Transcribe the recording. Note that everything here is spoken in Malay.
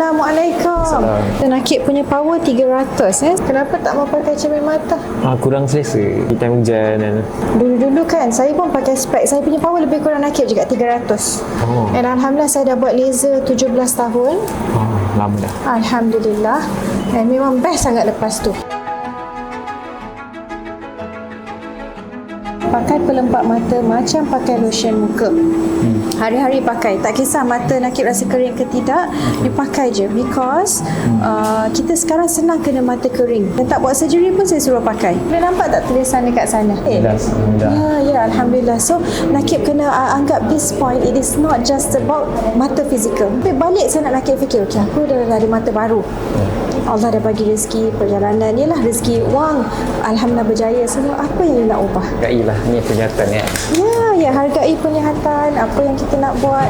Assalamualaikum. Nakib punya power 300 Kenapa tak mau pakai cermin mata? Kurang selesa time hujan kan. Dulu-dulu kan saya pun pakai spek. Saya punya power lebih kurang nakib juga 300. Dan Alhamdulillah saya dah buat laser 17 tahun. Lama dah. Alhamdulillah. Dan memang best sangat lepas tu. Pakai pelembap mata macam pakai lotion muka. Hari-hari pakai. Tak kisah mata nakib rasa kering ke tidak, dipakai je. Because kita sekarang senang kena mata kering. Dan tak buat surgery pun saya suruh pakai. Boleh nampak tak tulisan dekat sana? Ya, Alhamdulillah. So, nakib kena anggap this point, it is not just about mata fizikal. Tapi balik saya nak nakib fikir, okay, aku dah ada mata baru. Allah dah bagi rezeki perjalanan, ialah rezeki wang, Alhamdulillah berjaya semua. Apa yang nak ubah? Hargailah ni penjahatan ya. Ya, hargai penglihatan, apa yang kita nak buat.